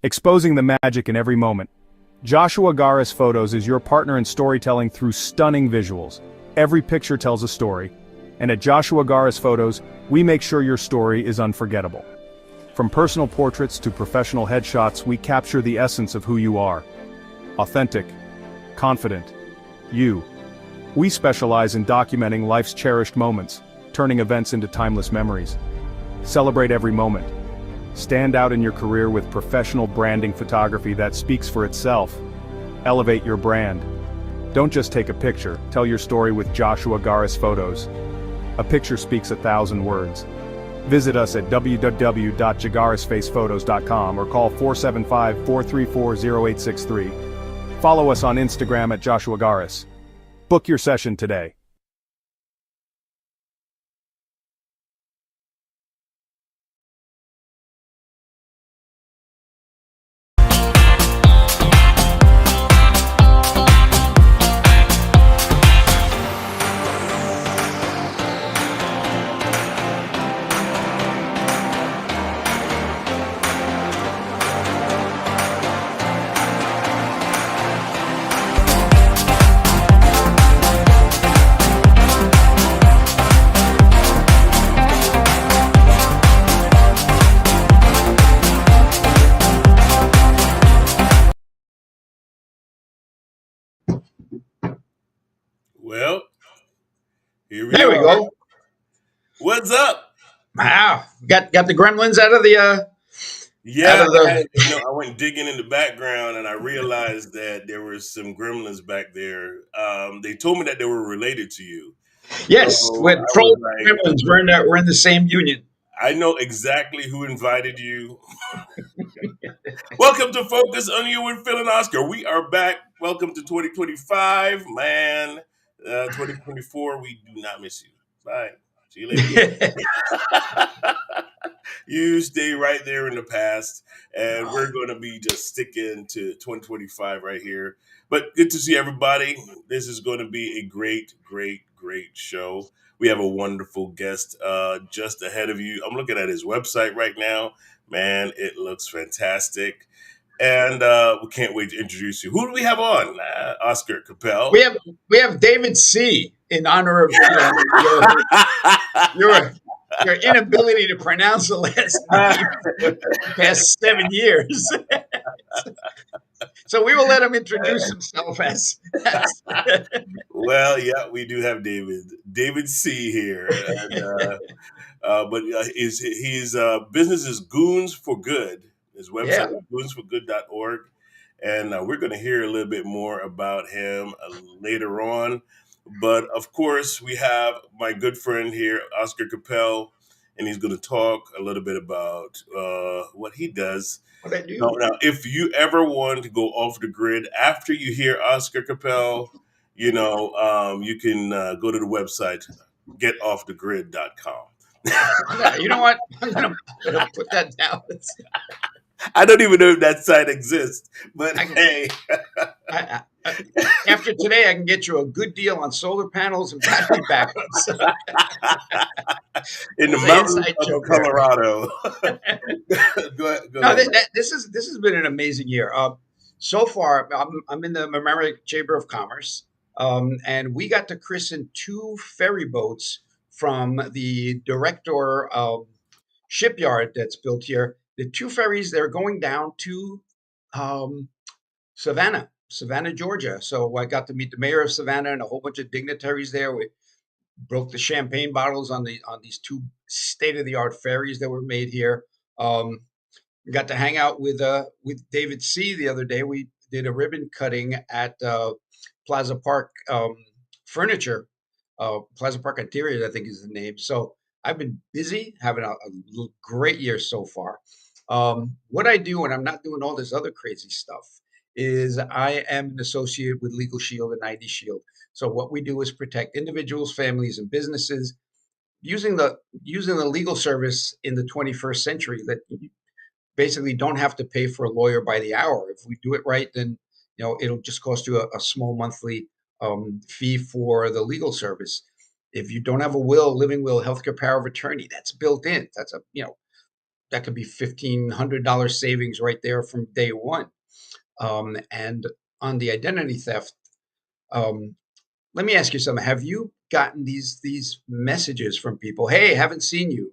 exposing the magic in every moment. Joshua Garis Photos is your partner in storytelling through stunning visuals. Every picture tells a story, and at Joshua Garis Photos, we make sure your story is unforgettable. From personal portraits to professional headshots, we capture the essence of who you are. Authentic, confident, you. We specialize in documenting life's cherished moments, turning events into timeless memories. Celebrate every moment. Stand out in your career with professional branding photography that speaks for itself. Elevate your brand. Don't just take a picture, tell your story with Joshua Garis Photos. A picture speaks 1,000 words. Visit us at www.jagarisfacephotos.com or call 475-434-0863. Follow us on Instagram at Joshua Garis. Book your session today. Well, here we There we are. go. What's up? Wow, got the gremlins out of the Yeah, the. I went digging in the background and I realized that there were some gremlins back there. They told me that they were related to you. Yes, So with I was trolls and like, gremlins, we're in the same union. I know exactly who invited you. Welcome to Focus on You with Phil and Oscar. We are back. Welcome to 2025, man. 2024, we do not miss you. Bye. See you later. You stay right there in the past, and we're going to be just sticking to 2025 right here. But good to see everybody. This is going to be a great, great, great show. We have a wonderful guest just ahead of you. I'm looking at his website right now. Man, it looks fantastic. And we can't wait to introduce you. Who do we have on? Oscar Capel. we have we have David C. in honor of your your inability to pronounce the last name for the past 7 years. So we will let him introduce himself as Well, yeah, we do have David C here, and but his business is Goons for Good. His website yeah. is goonsforgood.org, and we're going to hear a little bit more about him later on. But of course, we have my good friend here, Oscar Capel, and he's going to talk a little bit about what he does. What I do? Now, if you ever want to go off the grid after you hear Oscar Capel, you can go to the website getoffthegrid.com. Yeah, you know what? I'm gonna put that down. I don't even know if that site exists, but hey, I, after today, I can get you a good deal on solar panels and battery backups. in the It's an mountains inside of joke there. Colorado. Go No, ahead. this has been an amazing year. So far, I'm in the Mamaroneck Chamber of Commerce, and we got to christen two ferry boats from the Director shipyard that's built here. The two ferries, they're going down to um, Savannah, Georgia. So I got to meet the mayor of Savannah and a whole bunch of dignitaries there. We broke the champagne bottles on these two state of the art ferries that were made here. Um, Got to hang out with David C. the other day. We did a ribbon cutting at Plaza Park Furniture, Plaza Park Interiors, I think is the name. So I've been busy, having a great year so far. What I do when I'm not doing all this other crazy stuff is I am an associate with Legal Shield and ID Shield. So what we do is protect individuals, families, and businesses using the legal service in the 21st century that basically don't have to pay for a lawyer by the hour. If we do it right, then it'll just cost you a small monthly fee for the legal service. If you don't have a will, living will, healthcare power of attorney, that's built in. That's a that could be $1,500 savings right there from day one. And on the identity theft, um, let me ask you something. Have you gotten these messages from people? Hey, haven't seen you.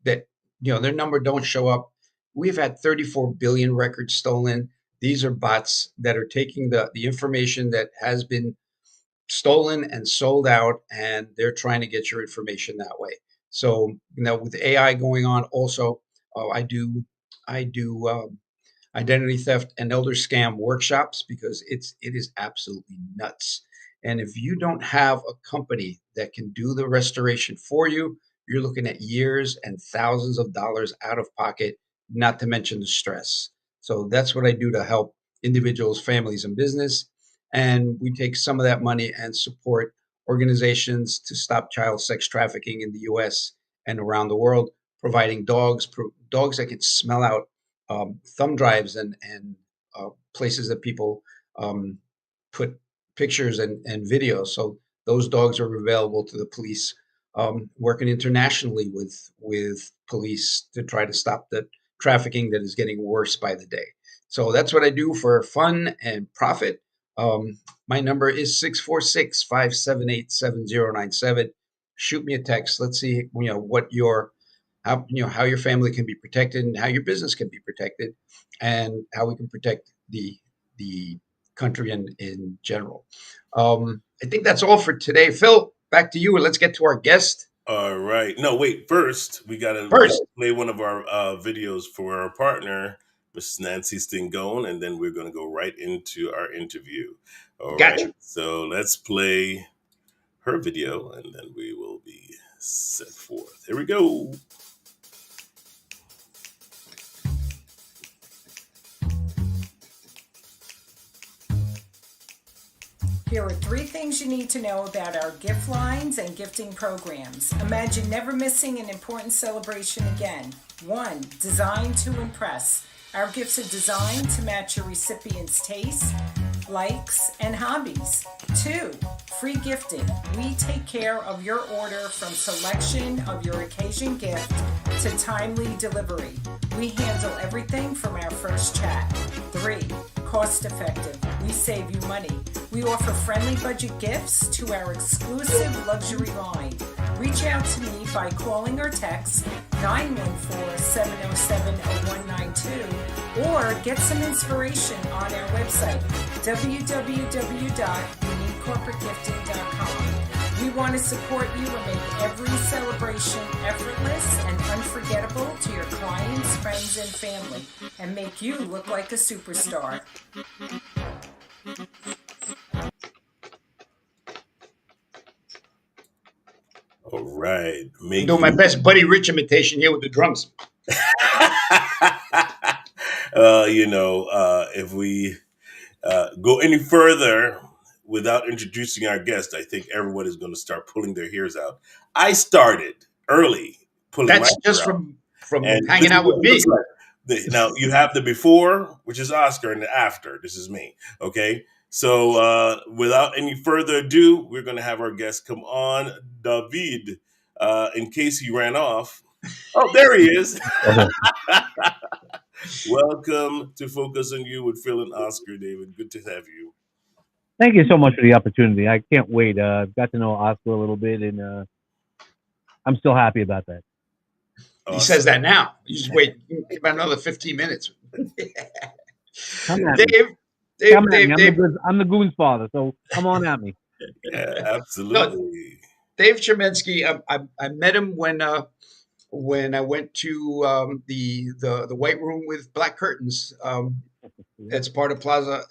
That their number don't show up. We've had 34 billion records stolen. These are bots that are taking the information that has been stolen and sold out, and they're trying to get your information that way. So with AI going on, also, I do identity theft and elder scam workshops because it is absolutely nuts. And if you don't have a company that can do the restoration for you, you're looking at years and thousands of dollars out of pocket, not to mention the stress. So that's what I do to help individuals, families, and business. And we take some of that money and support organizations to stop child sex trafficking in the US and around the world, providing dogs that can smell out thumb drives and places that people um, put pictures and videos. So those dogs are available to the police. Working internationally with police to try to stop the trafficking that is getting worse by the day. So that's what I do for fun and profit. My number is 646-578-7097. Shoot me a text. Let's see, what your how your family can be protected and how your business can be protected and how we can protect the country in general. I think that's all for today. Phil, back to you, and let's get to our guest All right. No, wait. First, we got to first. play one of our videos for our partner, Miss Nancy Stingone, and then we're going to go right into our interview. All right. Gotcha. So let's play her video, and then we will be set forth. Here we go. Here are 3 things you need to know about our gift lines and gifting programs. Imagine never missing an important celebration again. 1. Designed to impress. Our gifts are designed to match your recipient's tastes, likes, and hobbies. 2. Free gifting. We take care of your order from selection of your occasion gift to timely delivery. We handle everything from our first chat. 3. Cost effective. We save you money. We offer friendly budget gifts to our exclusive luxury line. Reach out to me by calling or text 914-707-0192 or get some inspiration on our website www.uniquecorporategifting.com. We want to support you and make every celebration effortless and unforgettable to your clients, friends, and family, and make you look like a superstar. All right. I'm doing my best Buddy Rich imitation here with the drums. If we go any further without introducing our guest, I think everyone is going to start pulling their hairs out. I started early pulling That's my just hair out. from And this hanging is out what with it me. looks like. Now you have the before, which is Oscar, and the after. This is me. Okay. So without any further ado, we're going to have our guest come on, David. In case he ran off. Oh, there he is. Welcome to Focus on You with Phil and Oscar, David. Good to have you. Thank you so much for the opportunity. I can't wait. I've got to know Oscar a little bit, and I'm still happy about that. He says that now. You just wait about another 15 minutes. Come at me. Dave, Come at me. Dave. I'm the goon's father, so come on at me. Yeah, No, absolutely. Dave Chemensky. I met him when I went to the White Room with black curtains. It's part of Plaza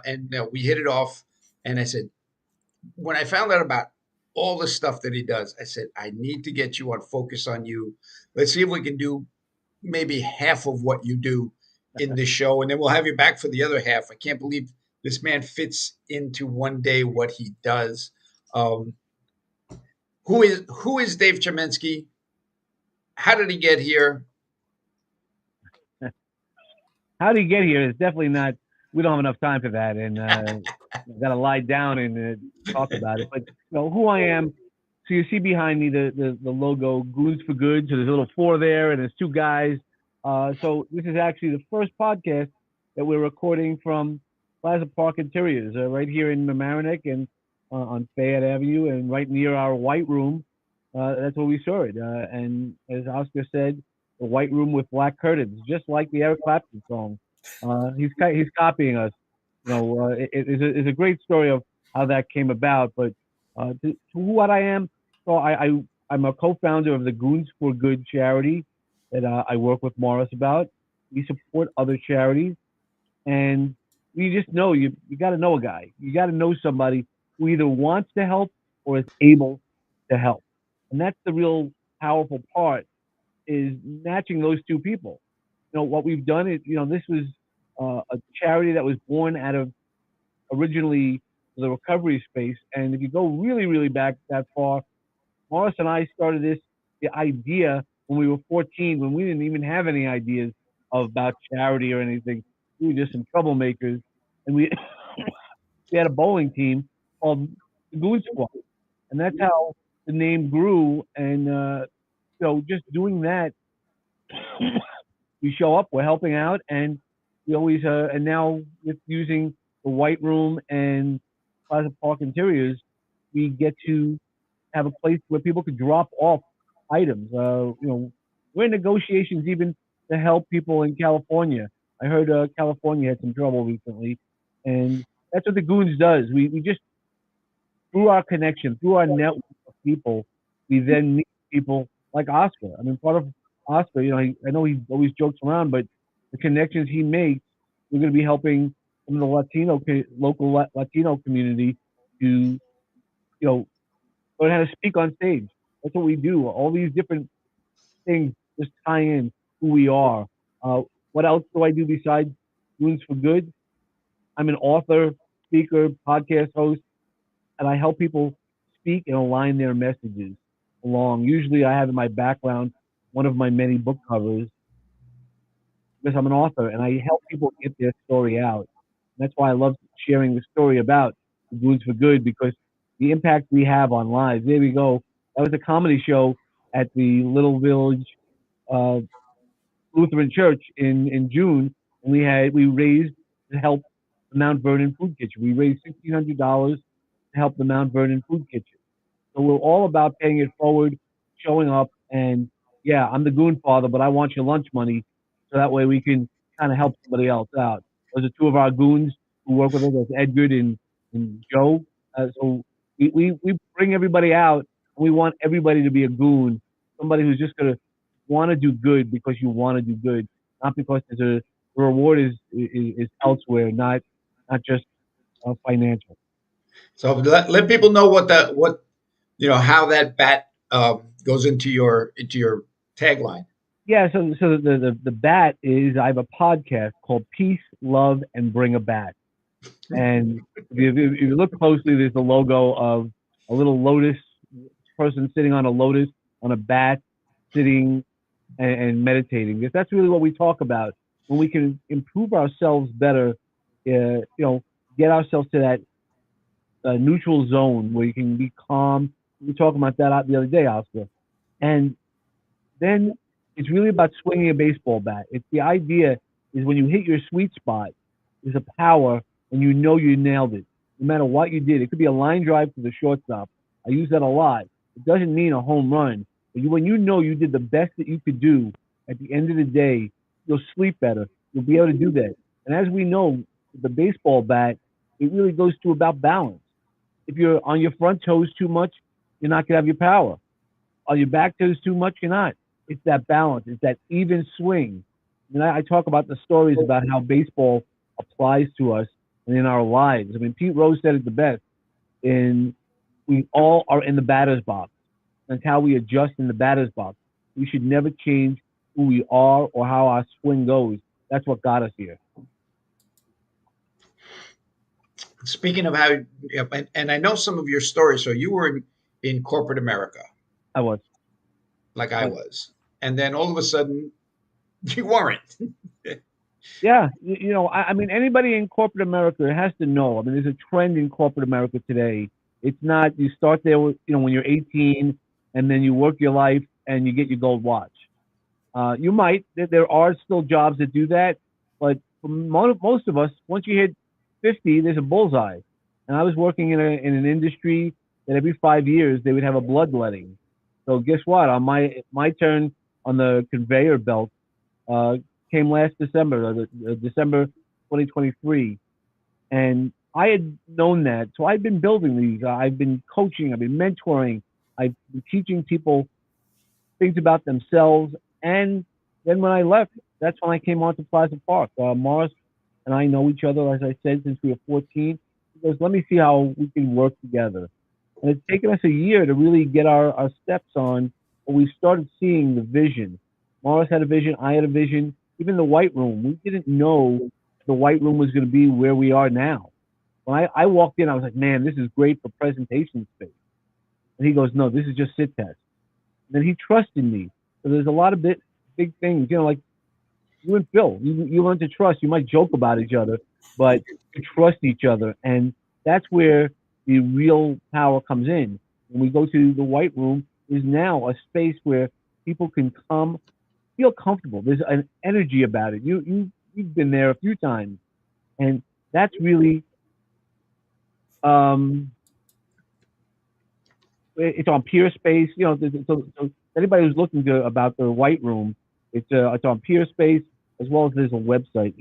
and we hit it off. And I said, when I found out about all the stuff that he does, I said, I need to get you on Focus on You. Let's see if we can do maybe half of what you do in this show, and then we'll have you back for the other half. I can't believe this man fits into one day what he does. Um, who is Dave Chemensky? How did he get here? How did he get here? It's definitely not. We don't have enough time for that, and I've got to lie down and talk about it. But who I am, So you see behind me the logo Goons for Good. So there's a little 4 there, and there's 2 guys. So this is actually the first podcast that we're recording from Plaza Park Interiors, right here in Mamaroneck and on Fayette Avenue, and right near our White Room. That's where we saw it. And as Oscar said, the White Room with black curtains, just like the Eric Clapton song. He's copying us. It's a great story of how that came about. But to what I am, so I'm a co-founder of the Goons for Good charity that I work with Morris about. We support other charities, and you just know you got to know a guy. You got to know somebody who either wants to help or is able to help, and that's the real powerful part is matching those 2 people. What we've done is this was a charity that was born out of originally the recovery space, and if you go really really back that far, Morris and I started the idea when we were 14, when we didn't even have any ideas about charity or anything. We were just some troublemakers, and we we had a bowling team called the Goon Squad, and that's how the name grew. And just doing that, we show up, we're helping out, and we always and now with using the White Room and Plaza Park Interiors, we get to have a place where people could drop off items. We're in negotiations even to help people in California. I heard California had some trouble recently, and that's what the Goons does. We just through our connection, through our network of people, we then meet people like Oscar. I mean, part of Oscar, I know he always jokes around, but the connections he makes, we're going to be helping some of the local Latino community to, learn how to speak on stage. That's what we do. All these different things just tie in who we are. What else do I do besides Goons for Good? I'm an author, speaker, podcast host, and I help people speak and align their messages along. Usually, I have in my background one of my many book covers because I'm an author and I help people get their story out. And that's why I love sharing the story about the Goons for Good because the impact we have on lives. There we go. That was a comedy show at the Little Village uh, Lutheran Church in June, and we raised to help the Mount Vernon Food Kitchen. We raised $1,600 to help the Mount Vernon Food Kitchen. So we're all about paying it forward, showing up, and yeah, I'm the goon father, but I want your lunch money, so that way we can kind of help somebody else out. Those are 2 of our goons who work with us, that's Edgar and Joe. So we bring everybody out, and we want everybody to be a goon, somebody who's just gonna want to do good because you want to do good, not because the reward is elsewhere, not just financial. So let people know what how that bat goes into your tagline. Yeah, so the bat is I have a podcast called Peace, Love, and Bring a Bat. And if you look closely, there's the logo of a little lotus person sitting on a lotus on a bat, sitting and meditating. Because that's really what we talk about when we can improve ourselves better. Get ourselves to that neutral zone where you can be calm. We were talking about that the other day, Oscar. And then it's really about swinging a baseball bat. It's the idea is when you hit your sweet spot, there's a power and you know you nailed it. No matter what you did, it could be a line drive to the shortstop. I use that a lot. It doesn't mean a home run, but when you know you did the best that you could do, at the end of the day, you'll sleep better. You'll be able to do that. And as we know, the baseball bat, it really goes to about balance. If you're on your front toes too much, you're not gonna have your power. On your back toes too much, you're not. It's that balance. It's that even swing. And I talk about the stories about how baseball applies to us and in our lives. I mean, Pete Rose said it the best. And we all are in the batter's box. That's how we adjust in the batter's box. We should never change who we are or how our swing goes. That's what got us here. Speaking of how, and I know some of your stories. So you were in corporate America, I was. like I was, and then all of a sudden, you weren't. Yeah, I mean, anybody in corporate America has to know. I mean, there's a trend in corporate America today It's not you start there, when you're 18, and then you work your life and you get your gold watch. You might. There are still jobs that do that, but for most of us, once you hit 50, there's a bullseye. And I was working in an industry that every 5 years they would have a bloodletting. So guess what? On my turn on the conveyor belt uh, came last December, December 2023, and I had known that. So I've been building these. I've been coaching. I've been mentoring. I've been teaching people things about themselves. And then when I left, that's when I came on to Plaza Park. Morris and I know each other, as I said, since we were 14. He goes, let me see how we can work together. And it's taken us a year to really get our steps on, but we started seeing the vision. Morris had a vision, I had a vision. Even the White Room, we didn't know the White Room was going to be where we are now. When I walked in, I was like, man, this is great for presentation space. And he goes, no, this is just sit test. And he trusted me. So there's a lot of big things, like you and Phil, you learn to trust. You might joke about each other, but you trust each other. And that's where the real power comes in. When we go to the White Room, is now a space where people can come, feel comfortable. There's an energy about it. You've been there a few times, and that's really it's on Peer Space. So anybody who's looking about the White Room, it's on Peer Space as well as there's a website.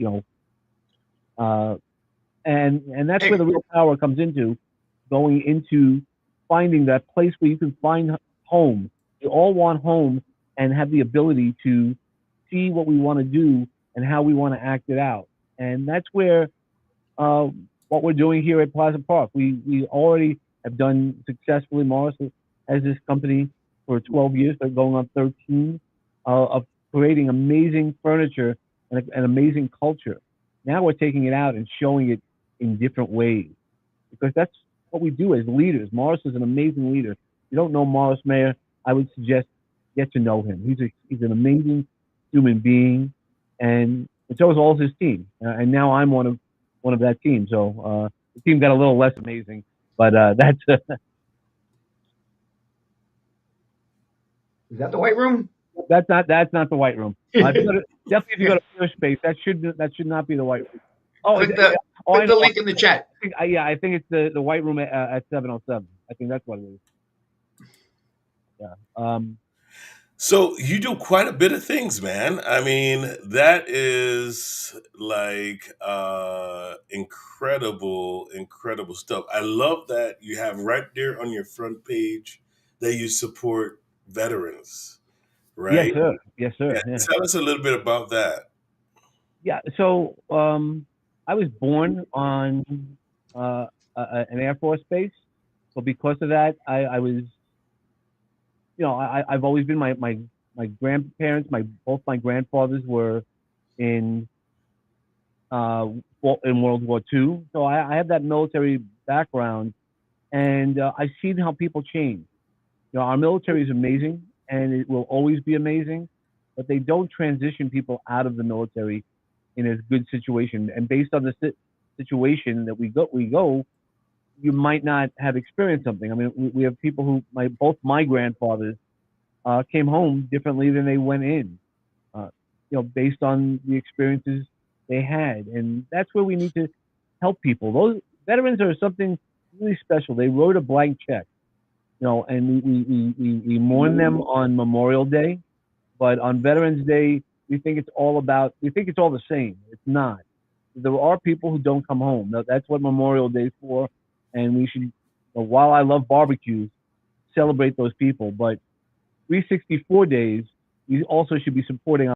Uh, and that's where the real power comes into, going into finding that place where you can find home. We all want home and have the ability to see what we want to do and how we want to act it out. And that's where what we're doing here at Plaza Park. We already have done successfully. Morris has this company for 12 years. They're going on 13 of creating amazing furniture and an amazing culture. Now we're taking it out and showing it in different ways, because that's what we do as leaders. Morris is an amazing leader. If you don't know Morris Mayer, I would suggest get to know him. He's an amazing human being, and so is all his team. And now I'm one of that team. So the team got a little less amazing, but that's Is that the White Room? that's not the White Room. Definitely, if you go to Peer Space, that should not be the White Room. Oh, click the link in the chat. I think it's the White Room at 707. I think that's what it is. Yeah. So you do quite a bit of things, man. I mean, that is like incredible stuff. I love that you have right there on your front page that you support veterans, right? Yes, sir. Yes, sir. Yeah. Yeah. Tell us a little bit about that. Yeah. So I was born on an Air Force base, so because of that, I was, I've always been my grandparents, both my grandfathers were in in World War II, so I have that military background, and I've seen how people change. Our military is amazing, and it will always be amazing, but they don't transition people out of the military in a good situation. And based on the situation that we go, you might not have experienced something. I mean, we have people who both my grandfathers came home differently than they went in, based on the experiences they had. And that's where we need to help people. Those veterans are something really special. They wrote a blank check, and we mourn them on Memorial Day, but on Veterans Day, we think it's all the same. It's not. There are people who don't come home. That's what Memorial Day is for, and we should, while I love barbecues, celebrate those people. But 364 days, we also should be supporting